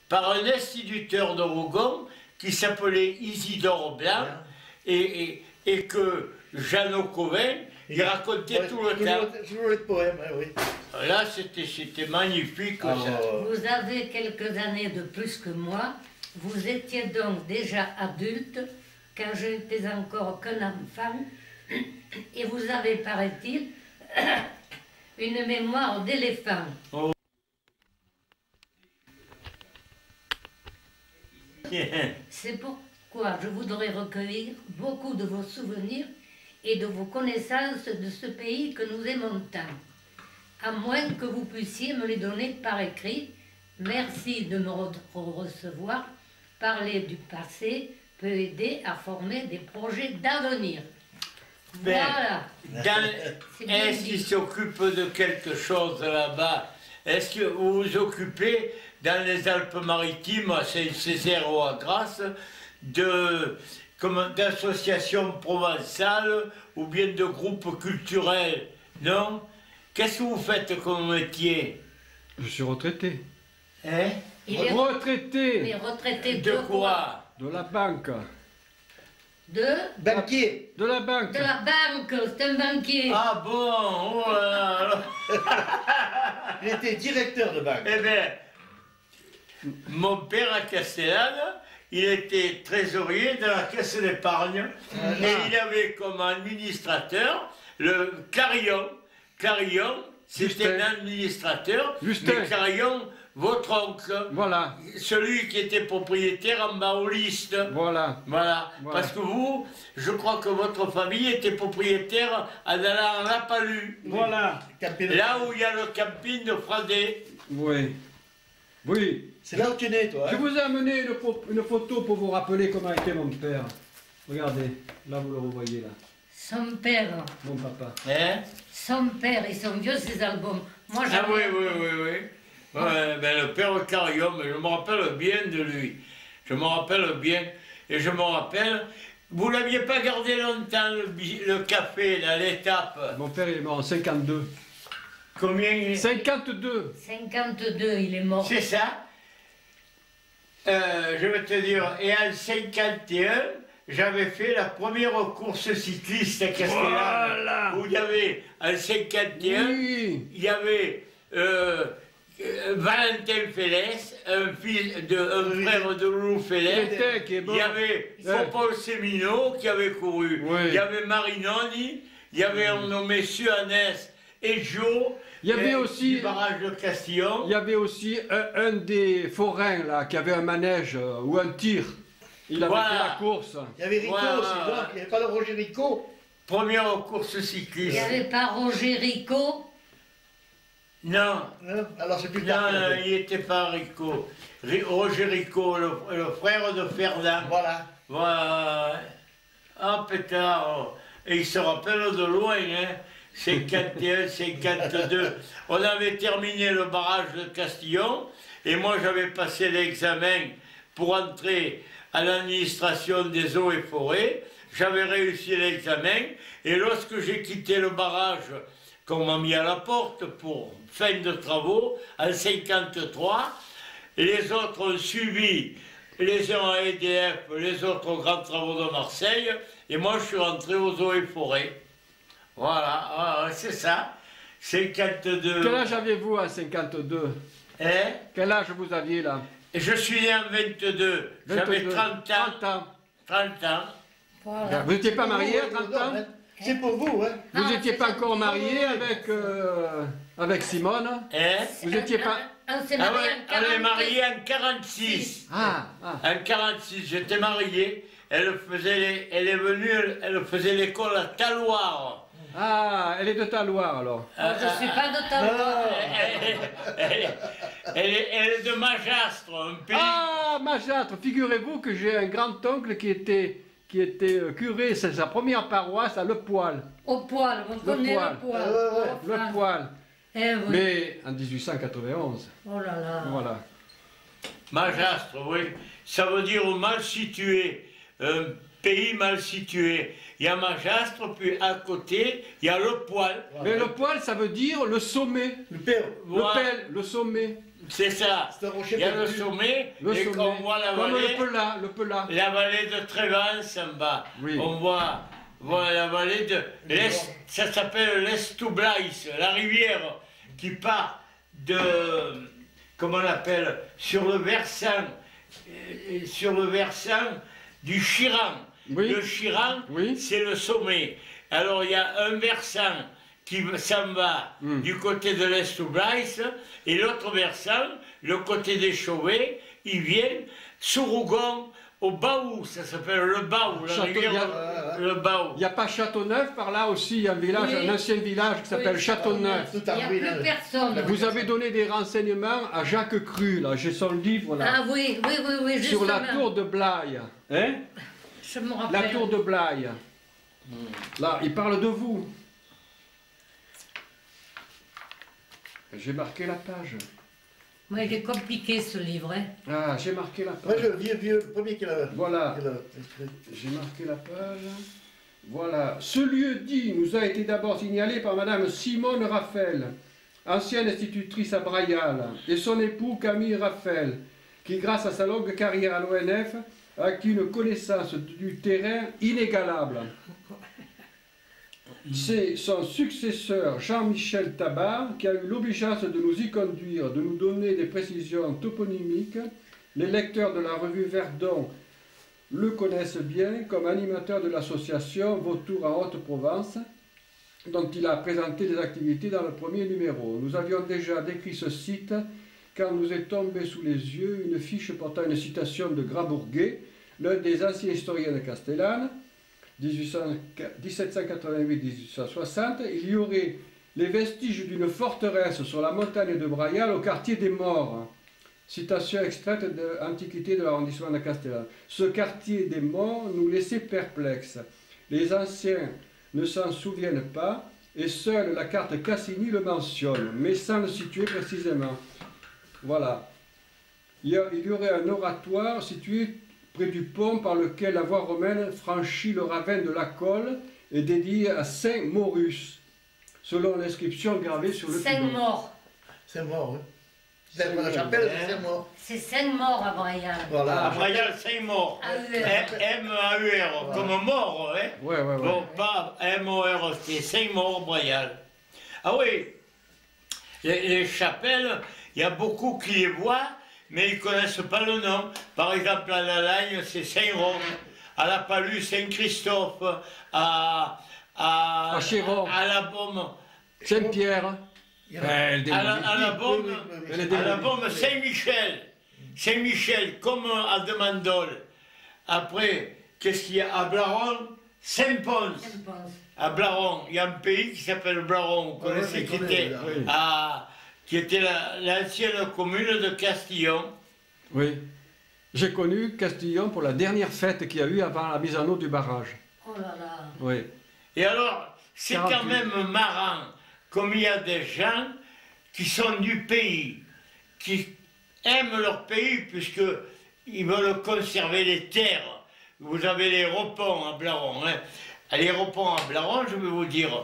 par un instituteur de Rougon qui s'appelait Isidore Blanc et que Jeannot Covin, il racontait tout le temps. Toujours le poème, oui. Là, c'était magnifique. Ça. Vous avez quelques années de plus que moi. Vous étiez donc déjà adulte quand je n'étais encore qu'un enfant. Et vous avez, paraît-il, une mémoire d'éléphant. Oh. C'est pourquoi je voudrais recueillir beaucoup de vos souvenirs et de vos connaissances de ce pays que nous aimons tant. À moins que vous puissiez me les donner par écrit. Merci de me recevoir. Parler du passé peut aider à former des projets d'avenir. Voilà. Est-ce qu'il s'occupe de quelque chose là-bas? Est-ce que vous vous occupez dans les Alpes-Maritimes, à Saint-Césaire ou à Grasse, d'associations provençales ou bien de groupes culturels? Non? Qu'est-ce que vous faites comme métier? Je suis retraité. Hein? Retraité. Mais retraité De quoi? De la banque. De Banquier. De la banque. De la banque, c'est un banquier. Ah bon? Oh là là. Il était directeur de banque. Eh bien, mon père à Castellane, il était trésorier de la caisse d'épargne et il avait comme administrateur le Carillon. Carillon, c'était un administrateur, mais Carillon, votre oncle, voilà. Celui qui était propriétaire en maoliste. Voilà. Voilà. Parce que vous, je crois que votre famille était propriétaire en allant à La Palue. Voilà. Là où il y a le camping de Fradé. Oui. Oui. C'est là où tu es né, toi. Je vous ai amené une photo pour vous rappeler comment était mon père. Regardez, là vous le revoyez là. Son père. Mon papa. Hein? Son père, ils sont vieux ces albums. Moi, ah oui, oui, oui, oui. Ouais, ben, le père Carillon, je me rappelle bien de lui. Je me rappelle bien. Et je me rappelle, vous ne l'aviez pas gardé longtemps, le café, là, l'étape. Mon père, il est mort en 52. Combien? 52. 52, il est mort. C'est ça. Je vais te dire, et en 51, j'avais fait la première course cycliste à Castellane. Voilà. Où il y avait, en 51, oui. Il y avait Valentin Félès, un frère de Loulou Félès. Il y avait Paul Semino qui avait couru. Oui. Il y avait Marinoni, il y avait un nommé Suanès et Joe. Il y avait aussi du barrage de Castillon. Il y avait aussi un des forains là qui avait un manège ou un tir. Il avait fait la course. Il y avait Rico aussi, il n'y avait pas de Roger Rico. Première course cycliste. Il n'y avait pas Roger Rico. Non. Alors c'est plus tard. Non, il n'était pas Rico. Roger Rico, le frère de Ferdinand. Voilà. Voilà. Ah putain, oh. Et il se rappelle de loin, hein. 51, 52. On avait terminé le barrage de Castillon et moi j'avais passé l'examen pour entrer à l'administration des eaux et forêts. J'avais réussi l'examen et lorsque j'ai quitté le barrage, qu'on m'a mis à la porte pour fin de travaux, en 53, les autres ont suivi, les uns à EDF, les autres aux grands travaux de Marseille, et moi je suis rentré aux eaux et forêts. Voilà, c'est ça, 52. Quel âge aviez-vous à 52? Hein? Quel âge vous aviez là? Je suis né en 22, j'avais 30 ans. 30 ans. Voilà. Vous n'étiez pas marié à 30 ans? C'est pour vous, hein? Vous n'étiez pas encore marié avec Simone? Hein? Vous n'étiez pas... On s'est marié en 46. On est marié en 46. En 46, j'étais marié. Elle est venue, elle faisait l'école à Taloir. Ah, elle est de Taloir alors. Je ne suis pas de Taloir. Elle est de Majastre, un pays. Ah, Majastre, figurez-vous que j'ai un grand-oncle qui était curé, c'est sa première paroisse à Le Poil. Au Poil, on connaît Le Poil. Le Poil. Eh, oui. Mais en 1891. Oh là là. Voilà. Majastre, oui. Ça veut dire mal situé. pays mal situé. Il y a Magastre, puis à côté, il y a le Poil. Mais le poil, ça veut dire le sommet. Le père. Voilà. Le pelle, le sommet. C'est ça. C'est un rocher Il y a le perdu. sommet, Le et sommet. on voit la Comme vallée. le pelat. La vallée de Trévance en bas. Oui. On voit voilà, la vallée de l'Est. Ça s'appelle l'Estoublaïs, la rivière qui part de, comment on appelle, sur le versant du Chiran. Oui. Le Chiran, Oui. c'est le sommet. Alors il y a un versant qui s'en va du côté de l'Estoublaïs et l'autre versant, le côté des Chauvets, ils viennent sur Rougon, au Baou, ça s'appelle le Baou, la Château- rivière, le Baou. Il n'y a pas Châteauneuf par là aussi, il y a un village, Oui. un ancien village qui s'appelle Oui. Châteauneuf. Tout Il n'y a armé, plus là. personne. Vous avez donné des renseignements à Jacques Cru, là, j'ai son livre là, Ah oui, oui, oui, oui, sur justement. la tour de Blaye. Hein? Je me rappelle. La tour de Blaye. Là, il parle de vous. J'ai marqué la page. Moi, il est compliqué ce livre. Hein. Ah, j'ai marqué la Moi, page. je vieux, le premier qui l'a. Voilà. qui l'a- J'ai marqué la page. Voilà. Ce lieu dit nous a été d'abord signalé par Madame Simone Raphaël, ancienne institutrice à Brayal, et son époux Camille Raphaël, qui, grâce à sa longue carrière à l'ONF, a acquis une connaissance du terrain inégalable. C'est son successeur Jean-Michel Tabar qui a eu l'obligeance de nous y conduire, de nous donner des précisions toponymiques. Les lecteurs de la revue Verdon le connaissent bien comme animateur de l'association Vautour en Haute-Provence, dont il a présenté les activités dans le premier numéro. Nous avions déjà décrit ce site quand nous est tombé sous les yeux une fiche portant une citation de Grabourguet, l'un des anciens historiens de Castellane, 1788-1860. Il y aurait les vestiges d'une forteresse sur la montagne de Brayal au quartier des Morts. Citation extraite de l'Antiquité de l'arrondissement de Castellane. Ce quartier des Morts nous laissait perplexes. Les anciens ne s'en souviennent pas et seule la carte Cassini le mentionne, mais sans le situer précisément. Voilà. Il y aurait un oratoire situé près du pont par lequel la voie romaine franchit le ravin de la Colle et dédié à Saint Maurus, selon l'inscription gravée sur le Cinq pilon. morts. C'est mort, hein. C'est la chapelle, c'est mort. C'est 5 morts à Brayal. À Voilà. Brayal, c'est mort. AUR. M-A-U-R, comme mort, hein. Ouais, ouais, ouais. Bon, pas M-O-R-T, Saint-Maur, Brayal. Ah oui, les chapelles, il y a beaucoup qui les voient, mais ils ne connaissent pas le nom. Par exemple, à la Lagne, c'est Saint-Roch, à la Palue, Saint-Christophe, à Chéron. à la Baume, Saint-Pierre. à la Baume, Oui, oui, oui. Elle est à la démolie. Baume, Saint-Michel. Saint-Michel, comme à Demandol. Après, qu'est-ce qu'il y a à Blaron? Saint-Pons. À Blaron, il y a un pays qui s'appelle Blaron, vous Ouais, connaissez, je qui connais, était, là, oui. qui était l'ancienne commune de Castillon. Oui. J'ai connu Castillon pour la dernière fête qu'il y a eu avant la mise en eau du barrage. Oh là là. Oui. Et alors, c'est 48. quand même marrant, comme il y a des gens qui sont du pays, qui aiment leur pays, puisqu'ils veulent conserver les terres. Vous avez les repons à Blaron. Hein. Les repons à Blaron, je vais vous dire,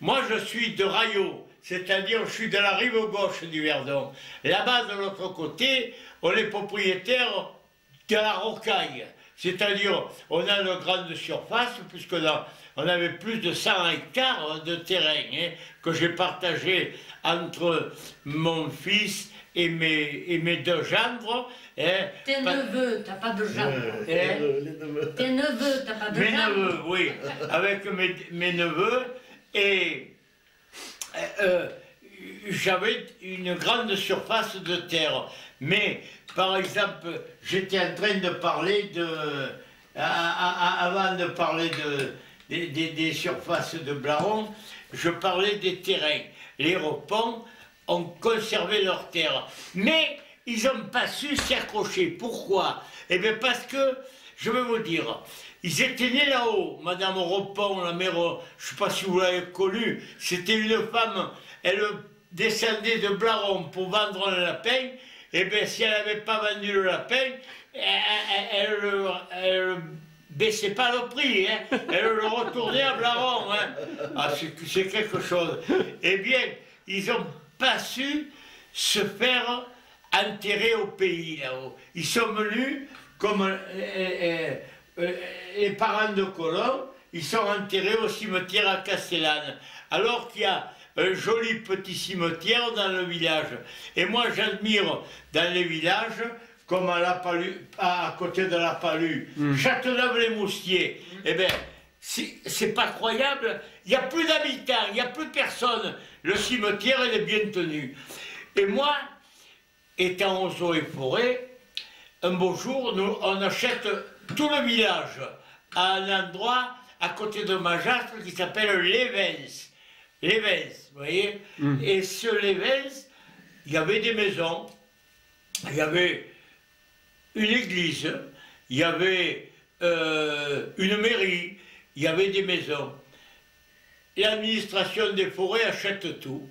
moi je suis de Raillot, c'est-à-dire je suis de la rive gauche du Verdon. Là-bas, de l'autre côté, on est propriétaire de la rocaille. C'est-à-dire, on a une grande surface, puisque là, on avait plus de 100 hectares de terrain hein, que j'ai partagé entre mon fils et mes deux gendres. Hein, Tes neveux, t'as pas de gendre. Les neveux. Tes neveux, t'as pas de mes gendre. neveux, oui, avec mes neveux. Et j'avais une grande surface de terre. Mais, par exemple, j'étais en train de parler avant de parler des surfaces de Blaron, je parlais des terrains. Les repons ont conservé leurs terres. Mais ils n'ont pas su s'y accrocher. Pourquoi? Eh bien parce que, je vais vous dire, ils étaient nés là-haut. Madame Repon, la mère, je ne sais pas si vous l'avez connue, c'était une femme, elle descendait de Blaron pour vendre le lapin. Eh bien si elle n'avait pas vendu le lapin, elle baissait pas le prix, hein. Elle le retournait à Blaron. Hein. Ah, c'est quelque chose. Eh bien, ils n'ont pas su se faire enterrer au pays là-haut. Ils sont venus comme les parents de colons, ils sont enterrés au cimetière à Castellane. Alors qu'il y a un joli petit cimetière dans le village. Et moi j'admire dans les villages, comme à la Palue, à côté de la Palue, Châteauneuf-les-Moustiers, eh bien, c'est pas croyable, il n'y a plus d'habitants, il n'y a plus personne. Le cimetière, il est bien tenu. Et moi, étant aux eaux et forêts, un beau jour, on achète tout le village à un endroit à côté de Majastre qui s'appelle Lévens. Lévens, vous voyez. Et ce Lévens, il y avait des maisons, il y avait une église, il y avait une mairie, il y avait des maisons. L'administration des forêts achète tout.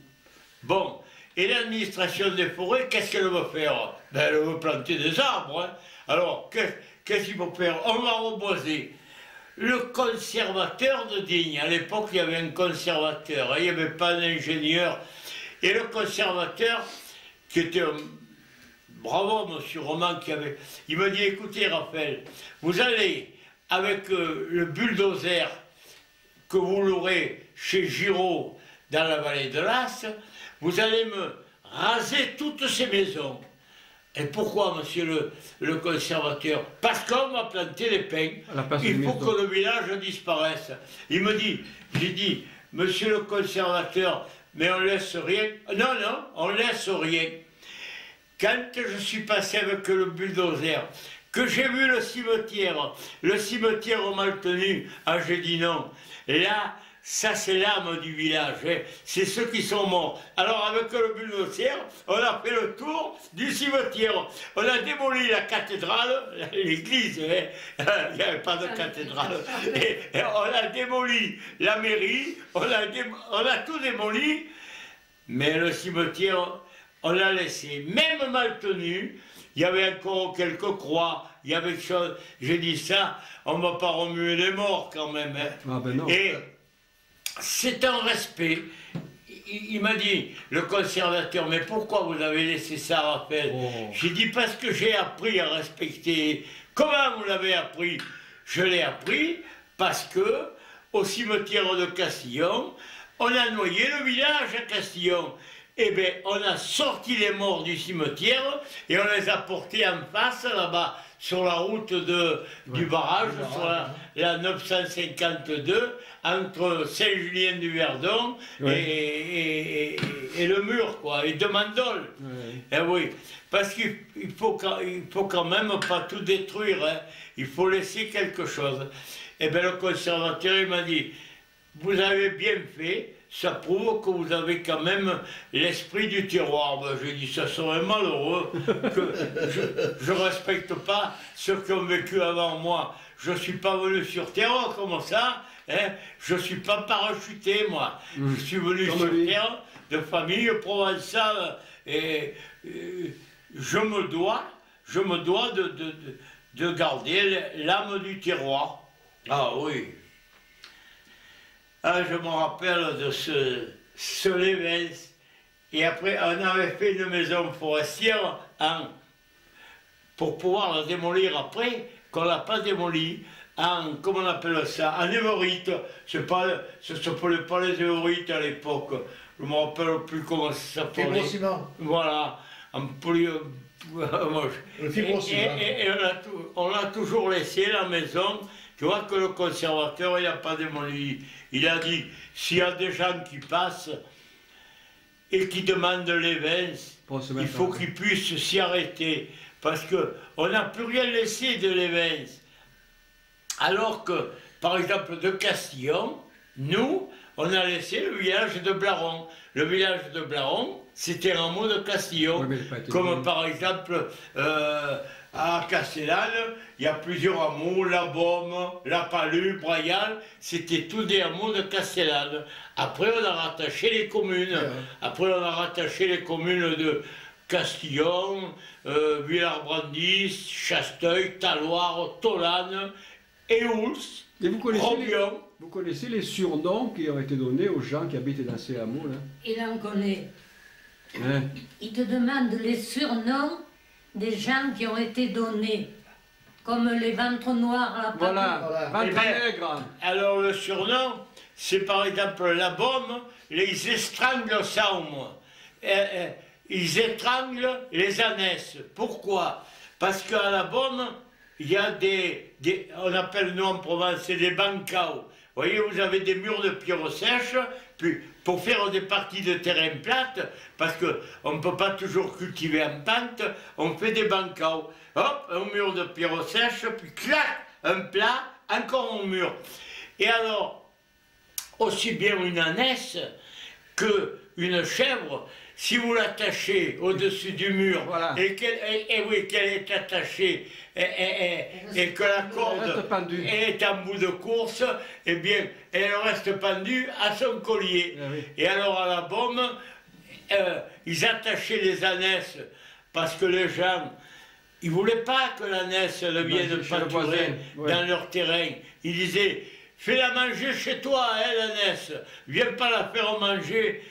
Bon, et l'administration des forêts, qu'est-ce qu'elle veut faire? Ben, elle veut planter des arbres. Hein. Alors, qu'est-ce qu'il faut faire? On va reboiser. Le conservateur de Digne, à l'époque il y avait un conservateur, hein, il n'y avait pas d'ingénieur. Et le conservateur, qui était un bravo monsieur Roman, il m'a dit, écoutez Raphaël, vous allez avec le bulldozer que vous l'aurez chez Giraud dans la vallée de l'As, vous allez me raser toutes ces maisons. Et pourquoi, monsieur le conservateur? Parce qu'on va planter les pins. Il faut que le village disparaisse. Il me dit, j'ai dit, monsieur le conservateur, mais on laisse rien. Non, non, on laisse rien. Quand je suis passé avec le bulldozer, que j'ai vu le cimetière mal tenu, ah j'ai dit non. Là, ça c'est l'âme du village, hein. C'est ceux qui sont morts. Alors avec le bulldozer, on a fait le tour du cimetière. On a démoli la cathédrale, l'église, hein. Il n'y avait pas de cathédrale. Et on a démoli la mairie, on a tout démoli, mais le cimetière, on l'a laissé, même mal tenu. Il y avait encore quelques croix, il y avait quelque chose. J'ai dit ça, on ne va pas remuer les morts quand même. Hein. Ah ben non. Et c'est un respect. Il m'a dit, le conservateur, mais pourquoi vous avez laissé ça, Raphaël? J'ai dit, parce que j'ai appris à respecter. Comment vous l'avez appris? Je l'ai appris parce que, au cimetière de Castillon, on a noyé le village à Castillon. Eh bien, on a sorti les morts du cimetière et on les a portés en face, là-bas, sur la route du barrage, sur la 952, entre Saint-Julien-du-Verdon et le mur, quoi, et de Mandolle. Eh oui, parce qu'il faut quand même pas tout détruire, hein. Il faut laisser quelque chose. Eh bien, le conservateur, il m'a dit, vous avez bien fait. Ça prouve que vous avez quand même l'esprit du terroir. Ben, j'ai dit, ça serait malheureux que je ne respecte pas ceux qui ont vécu avant moi. Je ne suis pas venu sur Terre comme ça, hein. Je ne suis pas parachuté, moi. Je suis venu sur Terre de famille provençale et je me dois de garder l'âme du terroir. Ah oui. Ah, je me rappelle de ce Lévens. Et après, on avait fait une maison forestière pour pouvoir la démolir après, qu'on ne l'a pas démolie, comment on appelle ça, en évorite. Ça ne s'appelait pas les évorites à l'époque. Je ne me rappelle plus comment ça s'appelait. Fibrociment. Voilà. Le fibrociment. Et on l'a toujours laissé, la maison. Tu vois que le conservateur, il n'a pas démoli. Il a dit, s'il y a des gens qui passent et qui demandent les vins, il faut qu'ils puissent s'y arrêter. Parce qu'on n'a plus rien laissé de les vins. Alors que, par exemple, de Castillon, nous, on a laissé le village de Blaron. Le village de Blaron, c'était un hameau de Castillon. Oui, comme par exemple, à Castellane, il y a plusieurs hameaux, la Baume, la Palue, Brayal, c'était tous des hameaux de Castellane. Après, on a rattaché les communes. Après, on a rattaché les communes de Castillon, Villars-Brandis, Chasteuil, Taloir, Tolane Eouls, Et Robion. vous connaissez les surnoms qui ont été donnés aux gens qui habitent dans ces hameaux, là? Il en connaît. Hein? Il te demande les surnoms des gens qui ont été donnés, comme les ventres noirs à la Voilà, ventre Eh ben, maigre. Alors le surnom, c'est par exemple la bombe, les éstrangles-saumes. Ils étranglent les ânesses. Pourquoi? Parce qu'à la bombe, il y a on appelle nous en Provence, c'est des bancaux. Vous voyez, vous avez des murs de pierre sèche, puis pour faire des parties de terrain plates, parce qu'on ne peut pas toujours cultiver en pente, on fait des bancaux. Hop, un mur de pierre sèche, puis clac, un plat, encore un mur. Et alors, aussi bien une ânesse qu'une chèvre, si vous l'attachez au-dessus du mur, Voilà. et qu'elle est attachée et que la corde reste pendue. est en bout de course, eh bien, elle reste pendue à son collier. Ah oui. Et alors à la bombe, ils attachaient les ânesses parce que les gens, ils ne voulaient pas que l'ânesse elle vienne chez le pâturer voisin, ouais. dans leur terrain. Ils disaient, fais-la manger chez toi, hein, l'ânesse. Viens pas la faire manger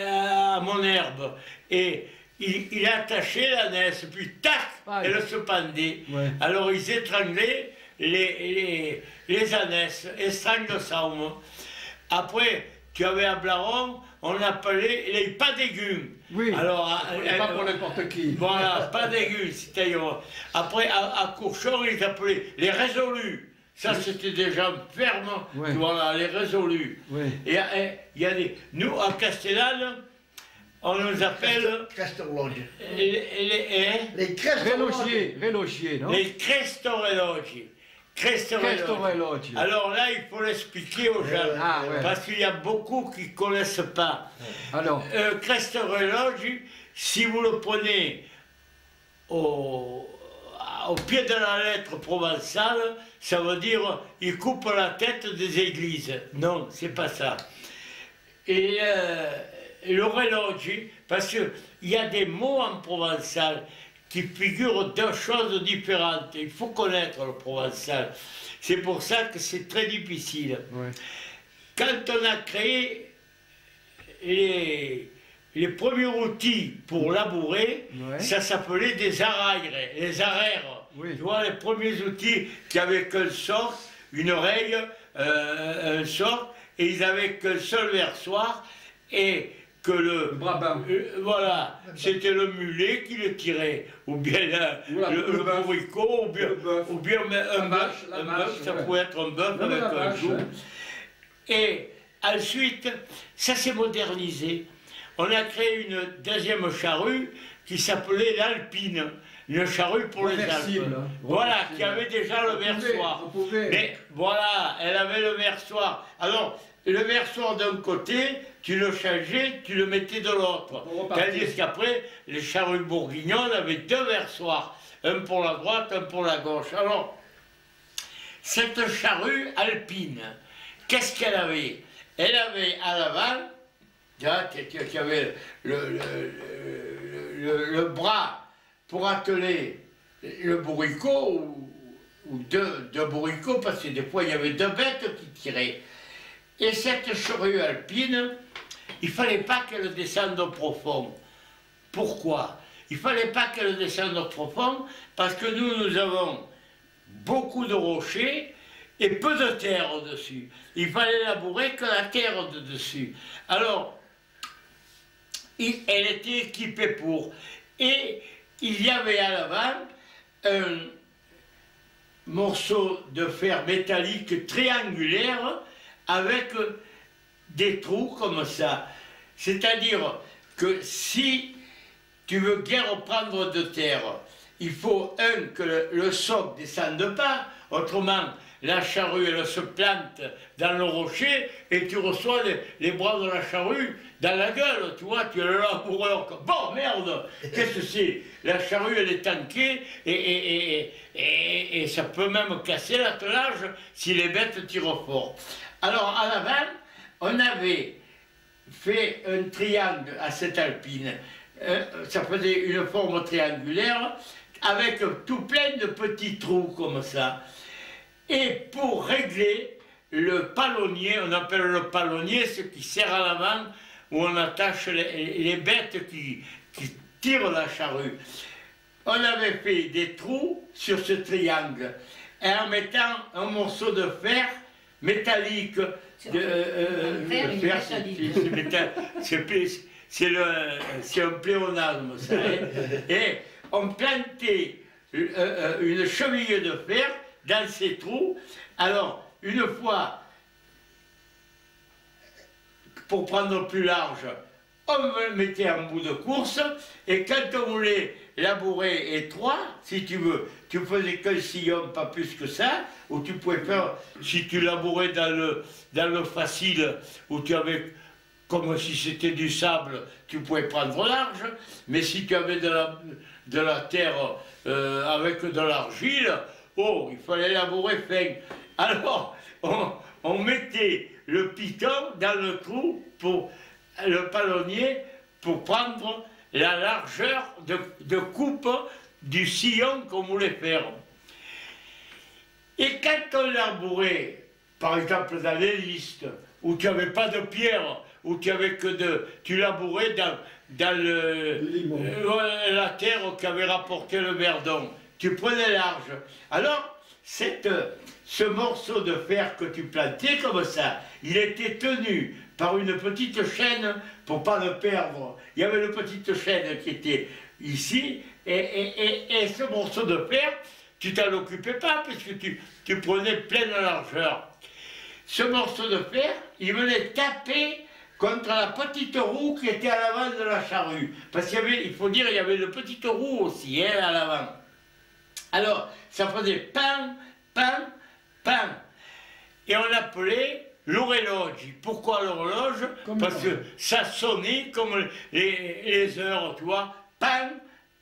à mon herbe. Et il attachait l'ânesse, puis tac, Ah, elle se pendait. Ouais. Alors ils étranglaient les ânesses, éstrangles-saumes. Après, tu avais à Blaron, on appelait les pas d'égumes. Oui, Alors, pas pour n'importe qui. voilà, pas d'égumes, c'est-à-dire. Après, à Courchon, ils appelaient les résolus. Ça, c'était des gens fermes, Ouais. voilà, les résolus. Ouais. Et il y a des. Nous, à Castellane, on nous appelle Crestorloge. les Rélogier, rélogier, non? Crestorellogi. Crestorellogi. Alors là, il faut l'expliquer aux gens, Ah, ouais. parce qu'il y a beaucoup qui ne connaissent pas. Alors, Crestorellogi, si vous le prenez au pied de la lettre provençale, ça veut dire il coupe la tête des églises. Non, c'est pas ça. Et l'orellogi, parce qu'il y a des mots en provençal qui figurent deux choses différentes. Il faut connaître le provençal. C'est pour ça que c'est très difficile. ouais. Quand on a créé les premiers outils pour labourer, Ouais. ça s'appelait des araires, les araires. Oui. Tu vois, les premiers outils qui avaient qu'un sort, une oreille, un sort, et ils avaient qu'un seul versoir, et que Le Brabant. voilà, c'était le mulet qui le tirait, ou bien le bœuf. bourricot, Le bœuf. ou bien un bœuf, La vache, ça ouais. pouvait être un bœuf Même avec la un vache, joug. hein. Et ensuite, ça s'est modernisé. On a créé une deuxième charrue qui s'appelait l'Alpine, une charrue pour les Alpes. Reversible, hein. Voilà, Reversible. qui avait déjà le versoir. On pouvait. Mais voilà, elle avait le versoir. Alors, le versoir d'un côté, tu le changeais, tu le mettais de l'autre. On repartait. Tandis qu'après, les charrues bourguignonnes avaient deux versoirs, un pour la droite, un pour la gauche. Alors, cette charrue alpine, qu'est-ce qu'elle avait? Elle avait à l'avant, tu avais le bras pour atteler le bourricot, ou deux bourricots, parce que des fois il y avait deux bêtes qui tiraient. Et cette charrue alpine, il ne fallait pas qu'elle descende au profond. Pourquoi? Il ne fallait pas qu'elle descende au profond, parce que nous avons beaucoup de rochers et peu de terre au-dessus. Il fallait labourer que la terre au-dessus. Alors, elle était équipée pour. Et il y avait à l'avant un morceau de fer métallique triangulaire avec des trous comme ça. C'est-à-dire que si tu veux bien reprendre de terre, il faut, que le soc ne descende pas, autrement la charrue elle se plante dans le rocher et tu reçois les bras de la charrue dans la gueule, tu vois, tu es le laboureur. Bon, merde, qu'est-ce que c'est? La charrue elle est tankée et ça peut même casser l'attelage si les bêtes tirent fort. Alors à l'avant, on avait fait un triangle à cette alpine. Ça faisait une forme triangulaire avec tout plein de petits trous comme ça. Et pour régler le palonnier, on appelle le palonnier ce qui sert à l'avant, où on attache les bêtes qui tirent la charrue. On avait fait des trous sur ce triangle, et en mettant un morceau de fer métallique, c'est un pléonasme, ça, et on plantait une cheville de fer dans ces trous. Alors, une fois, pour prendre plus large, on le mettait en bout de course, et quand on voulait labourer étroit, si tu veux, tu faisais qu'un sillon, pas plus que ça, ou tu pouvais faire, si tu labourais dans le facile, où tu avais, comme si c'était du sable, tu pouvais prendre large, mais si tu avais de la terre avec de l'argile, oh, il fallait labourer fin. Alors, on mettait le piton dans le trou pour le palonnier pour prendre la largeur de coupe du sillon qu'on voulait faire. Et quand on labourait, par exemple dans les listes, où tu n'avais pas de pierre, où tu avais que tu labourais dans la terre qu'avait rapporté le Verdon, tu prenais large. Alors, ce morceau de fer que tu plantais comme ça, il était tenu par une petite chaîne pour ne pas le perdre. Il y avait une petite chaîne qui était ici, et ce morceau de fer, tu t'en occupais pas, puisque tu prenais pleine largeur. Ce morceau de fer, il venait taper contre la petite roue qui était à l'avant de la charrue. Parce qu'il y avait, il faut dire, il y avait une petite roue aussi, hein, à l'avant. Alors, ça faisait pam, pam, pam. Et on l'appelait l'orologe. Pourquoi l'horloge? Parce que ça sonnait comme les heures, tu vois. Pam,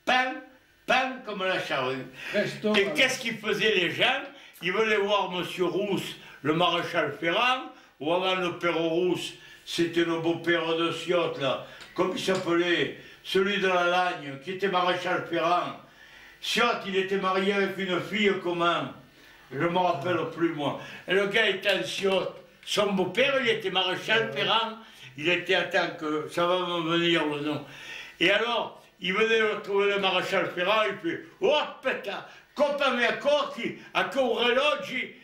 pam, pam, comme la charrue. Et qu'est-ce qu'ils faisaient les gens? Ils venaient voir Monsieur Rousse, le maréchal Ferrand, ou avant le père Rousse, c'était le beau-père de Ciotte, là, comme il s'appelait, celui de la Lagne, qui était maréchal Ferrand. Ciotte, il était marié avec une fille comment? Je ne me rappelle plus, moi. Et le gars était en Ciotte. Son beau-père, il était maréchal Ferrand. Il était à temps que ça va me venir le nom. Et alors, il venait trouver le maréchal Ferrand, il fait « Oh, putain, compagnie à Correlogi,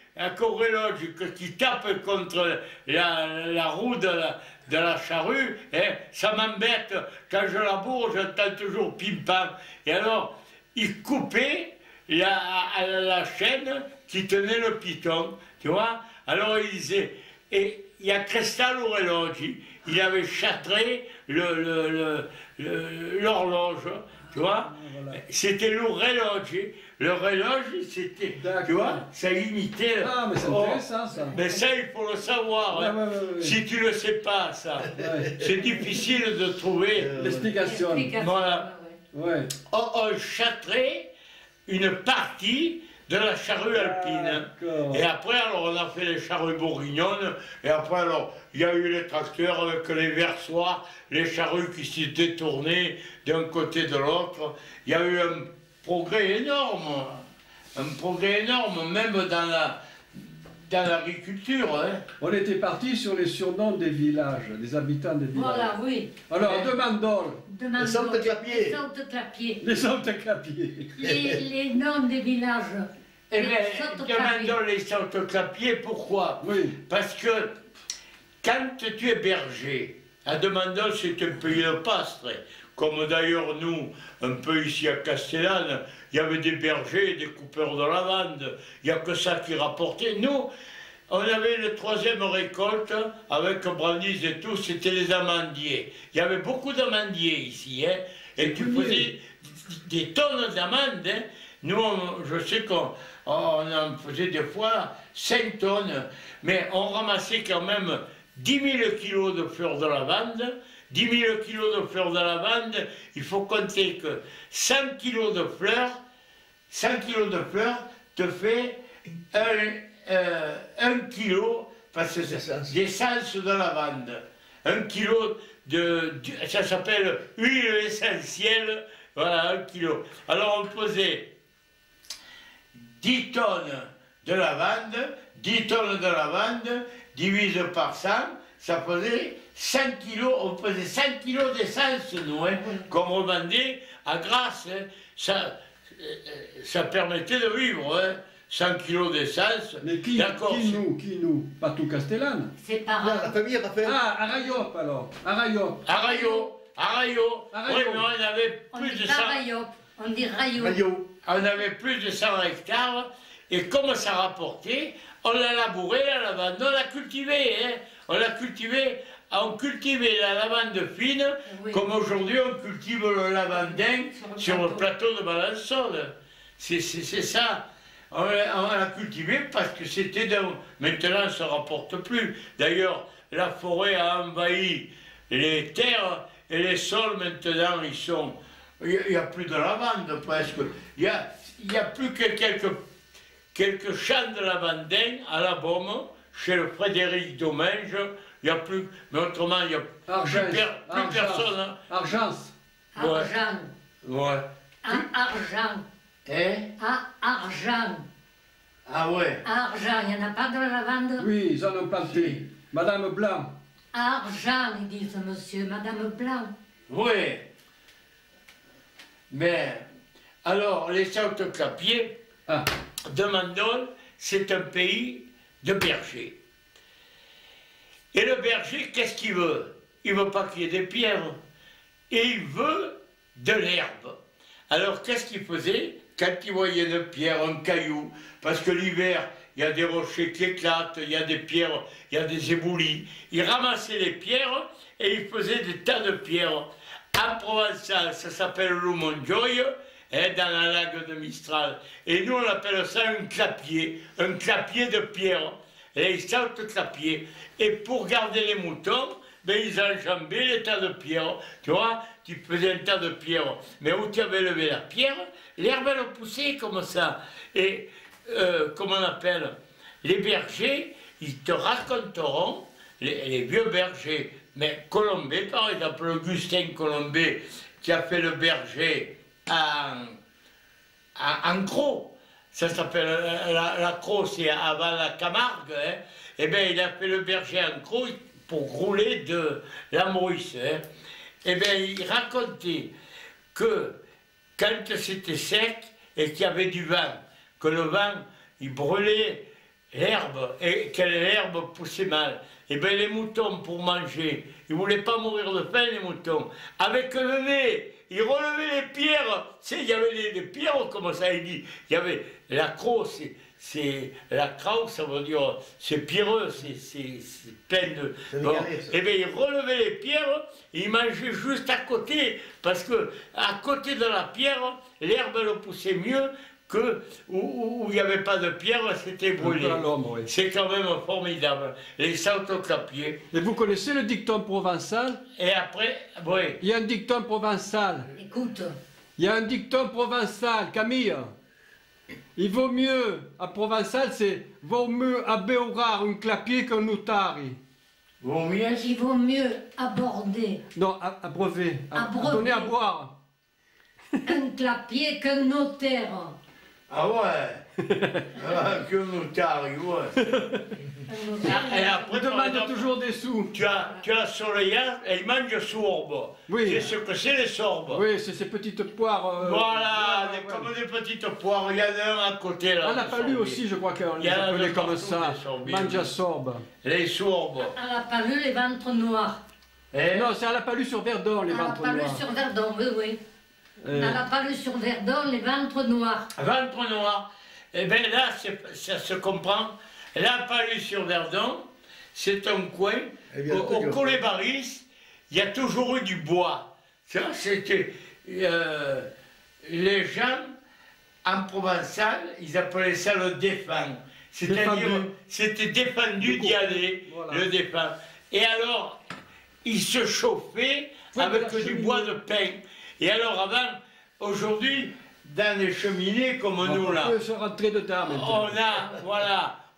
qui tape contre la roue de la charrue, hein, ça m'embête. Quand je laboure, j'entends toujours pim-pam. » Et alors, il coupait la chaîne qui tenait le piton, tu vois. Alors il disait, et il y a Cristal Orologi, il avait châtré l'horloge, tu vois. Voilà. C'était l'orologi. Le reloj, c'était, tu vois, ça imitait. Ah, mais c'est intéressant, ça. Mais ça, il faut le savoir. Hein. Ouais. Si tu ne le sais pas, ça, c'est difficile de trouver l'explication. Voilà. Ouais. On châtrait une partie de la charrue alpine. Et après, alors, on a fait les charrues bourguignonnes. Et après, alors, il y a eu les tracteurs avec les versoirs, les charrues qui s'étaient tournées d'un côté de l'autre. Il y a eu un progrès énorme, même dans l'agriculture. Hein. On était parti sur les surnoms des villages, des habitants des villages. Voilà, oui. Alors, Demandol. Les Sainte-Clapiers. Les Sainte-Clapiers. Les noms des villages. Eh bien, Demandol, les Sainte-Clapiers, pourquoi? Oui. Parce que quand tu es berger, à Demandol, c'est un pays de pastre. Comme d'ailleurs nous, un peu ici à Castellane, il y avait des bergers, des coupeurs de lavande, il n'y a que ça qui rapportait. Nous, on avait la troisième récolte avec Brandis et tout, c'était les amandiers. Il y avait beaucoup d'amandiers ici, hein, et tu faisais des tonnes d'amandes. Hein. Nous, je sais qu'on en faisait des fois 5 tonnes, mais on ramassait quand même 10 000 kilos de fleurs de lavande. 10 000 kilos de fleurs de lavande, il faut compter que 100 kilos de fleurs te fait 1 kilo d'essence de lavande. 1 kilo ça s'appelle huile essentielle, voilà, 1 kilo. Alors on pesait 10 tonnes de lavande, 10 tonnes de lavande, divisé par 100, ça faisait 5 kilos, on faisait 5 kilos d'essence, nous, hein, qu'on revendait à Grasse. Hein. Ça permettait de vivre, hein. 100 kilos d'essence. Mais qui nous? Pas tout Castellane. C'est par La famille Raphaël. Ah, Arayop alors. Arayop. Arayo. Oui, mais on avait on plus dit de pas 100. Rayop, on dit Rayo. Maillot. On avait plus de 100 hectares. Et comme ça rapportait, on l'a labouré, la lavande, on l'a cultivée. Hein. On cultivait la lavande fine, Oui. comme aujourd'hui on cultive le lavandin sur le plateau de Balançon. C'est ça. On l'a cultivé parce que c'était dans... Maintenant, ça ne se rapporte plus. D'ailleurs, la forêt a envahi les terres et les sols, maintenant, ils sont... Il n'y a plus de lavande, presque. Il y a plus que quelques champs de lavandin à la Baume, chez le Frédéric Domingue. Il n'y a plus... Mais autrement, il n'y a plus personne. Hein. Argence. Argent. Ouais. Argent. Hein? Argent. Ah ouais. Argent, il n'y en a pas de la lavande? Oui, ils en ont planté. Madame Blanc. Argent, ils disent monsieur, Madame Blanc. Oui. Mais, alors, les Sautes-Clapiers de Mandol, c'est un pays de bergers. Et le berger, qu'est-ce qu'il veut? Il ne veut pas qu'il y ait des pierres. Et il veut de l'herbe. Alors, qu'est-ce qu'il faisait? Quand il voyait une pierre, un caillou, parce que l'hiver, il y a des rochers qui éclatent, il y a des pierres, il y a des éboulis, il ramassait les pierres et il faisait des tas de pierres. En provençal, ça s'appelle le Montjoy, hein, dans la lague de Mistral. Et nous, on appelle ça un clapier de pierre. Et ils sortent clapier. Et pour garder les moutons, ben, ils enjambaient les tas de pierres. Tu vois, tu faisais un tas de pierres, mais où tu avais levé la pierre, l'herbe elle poussait comme ça. Et, comment on appelle, les bergers, ils te raconteront, les vieux bergers, mais Colombet, par exemple, Augustin Colombet, qui a fait le berger en Cros, ça s'appelle, la Cros, c'est avant la Camargue, hein. Eh bien, il a fait le berger en Cros pour rouler de la Maurice. Hein. Eh bien, il racontait que quand c'était sec et qu'il y avait du vent, que le vent, il brûlait l'herbe et que l'herbe poussait mal. Eh bien, les moutons, pour manger, ils ne voulaient pas mourir de faim, les moutons. Avec le nez, ils relevaient les pierres. Tu sais, il y avait les pierres, comme ça, il dit. Il y avait la crosse, c'est la crosse, ça veut dire, c'est pierreux, c'est plein de... Bon. Eh bien, ils relevaient les pierres et ils mangeaient juste à côté, parce que à côté de la pierre, l'herbe, elle poussait mieux que où il n'y avait pas de pierre, c'était brûlé. Oui. C'est quand même formidable. Les Sautes-Clapiers. Et vous connaissez le dicton provençal? Et après, oui. Il y a un dicton provençal. Écoute. Il y a un dicton provençal, Camille. Il vaut mieux, à provençal, c'est vaut mieux abeurar un clapier qu'un noutari. Vaut mieux? Il vaut mieux aborder Non, abreuver. Abreuver. Donner à boire. un clapier qu'un notaire. Ah ouais. Que notaire, ouais. Un notaire. Et après, Il par demande exemple, toujours des sous. tu as sur le yacht, et il mange sourbe. Oui. C'est ce que c'est les sorbes. Oui, c'est ces petites poires. Voilà, ouais. comme des petites poires. Il y en a un à côté là. On n'a pas lu aussi, je crois qu'on Il les y en a appelait de comme partout, ça. des sorbiers, Manja oui. sorbe. Les sourbes. Elle n'a pas lu les ventres noirs. Hein? Non, c'est à la palue sur Verdon, les Elle n'a ventres pas lu noirs. sur Verdon, oui, oui. Elle n'a pas lu sur Verdon les ventres noirs. Ventre noir. Eh bien là, ça se comprend. La palue sur Verdon, c'est un coin. Au Colébaris, il y a toujours eu du bois. Ça, c'était. Les gens, en provençal, ils appelaient ça le défend. C'est-à-dire, c'était défendu d'y aller, voilà. le défend. Et alors, ils se chauffaient avec du bois de pin. Et alors avant, aujourd'hui, dans les cheminées comme nous là, On peut se rentrer dedans maintenant.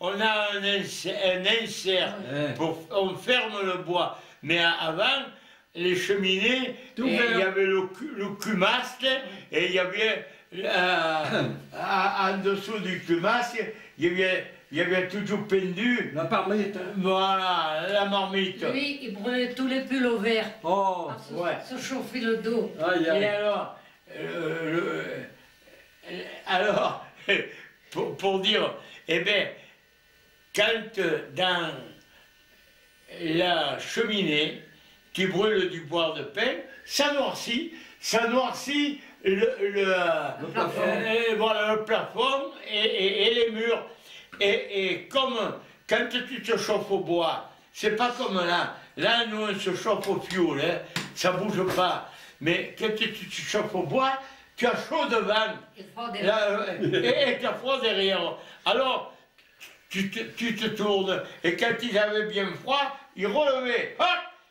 on a un insert, on ferme le bois. Mais avant, les cheminées, il y avait le cumasque et il y avait en dessous du cumasque, il y avait toujours pendu. La marmite. Voilà, la marmite. Lui, il brûlait tous les pulls au vert. Oh, ouais. Se chauffer le dos. aïe, Et aïe. alors, pour dire, eh bien, quand dans la cheminée, tu brûles du bois de pin, ça noircit le plafond. Voilà, le plafond et les murs. Et comme quand tu te chauffes au bois, c'est pas comme là. Là, nous, on se chauffe au fioul, hein, ça bouge pas. Mais quand tu te chauffes au bois, tu as chaud devant Et froid derrière. et tu as froid derrière. Alors, tu te tournes, et quand ils avaient bien froid, ils relevaient, hop,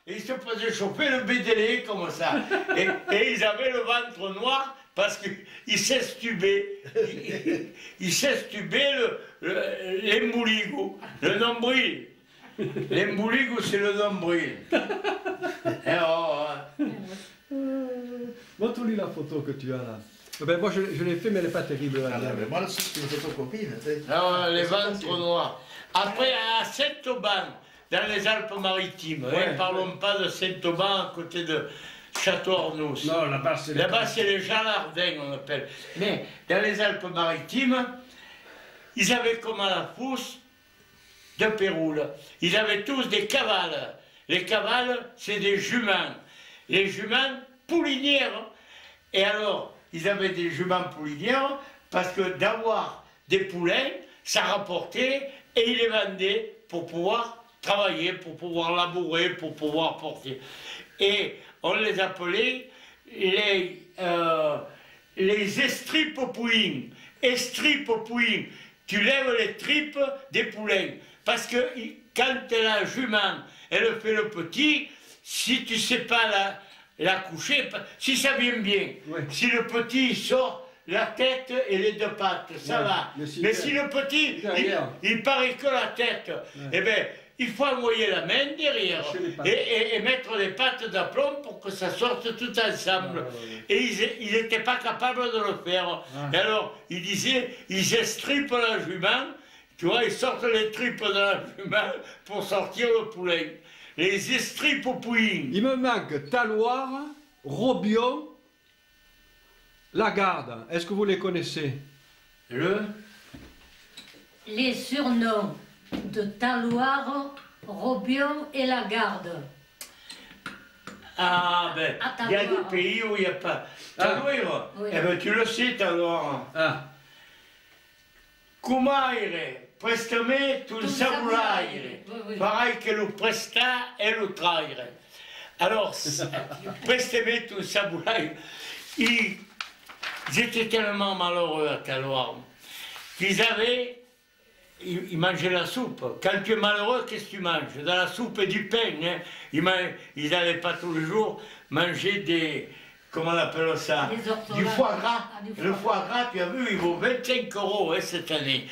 et ils se faisaient chauffer le bédélé comme ça. Et ils avaient le ventre noir parce qu'ils s'estubaient. Ils s'estubaient l'embouligo, le nombril. L'embouligo, c'est le nombril. Alors, Montre-lui la photo que tu as là. Ben, moi je l'ai fait, mais elle n'est pas terrible. La Ah, mienne. mais moi, c'est une photocopie. Tu sais. alors, les ventres noirs. Après, à Saint-Auban, dans les Alpes-Maritimes, Ouais. ne parlons pas de Saint-Auban à côté de Château-Ornous. Non, là-bas c'est. Là-bas, c'est les Jalardins, on appelle. Mais dans les Alpes-Maritimes, ils avaient comme à la fousse de Péroule. Ils avaient tous des cavales. Les cavales, c'est des juments. Les juments poulinières. Et alors, ils avaient des juments poulinières parce que d'avoir des poulains, ça rapportait et ils les vendaient pour pouvoir travailler, pour pouvoir labourer, pour pouvoir porter. Et on les appelait les estripes-pouillins. Estripes-pouillins. Tu lèves les tripes des poulains. Parce que quand la jument, elle fait le petit, si tu ne sais pas la coucher, si ça vient bien, Ouais. si le petit sort la tête et les deux pattes, ça Ouais. va. Mais Si le petit, derrière. il paraît que la tête, eh bien, il faut envoyer la main derrière Lâcher les pattes. et mettre les pattes d'aplomb pour que ça sorte tout ensemble. Et ils n'étaient pas capables de le faire. Ah. Et alors, ils disaient, ils estripent la jument, tu vois, ils sortent les tripes de la jument pour sortir le poulet. Les estripes au pouillin. Il me manque Taloir, Robion, Lagarde. Est-ce que vous les connaissez? Les surnoms de Taloir, Robion et Lagarde. Ah ben, Ah, il y a Taloir. des pays où il n'y a pas. Ah. Taloir, Oui. eh ben tu le sais, Taloir. Ah, Cumaire, prestame tu Tu sabulaire. Oui, oui. Pareil que le presta et le traire. Alors, prestame tu sabulaire. Ils étaient tellement malheureux à Taloir ils mangeaient la soupe. Quand tu es malheureux, qu'est-ce que tu manges? De la soupe et du pain. Hein. Ils n'allaient pas tous les jours manger des... Comment on appelle ça? Des ortolans. Du foie gras. Ah, du Le foie foie gras, tu as vu, il vaut 25 € hein, cette année.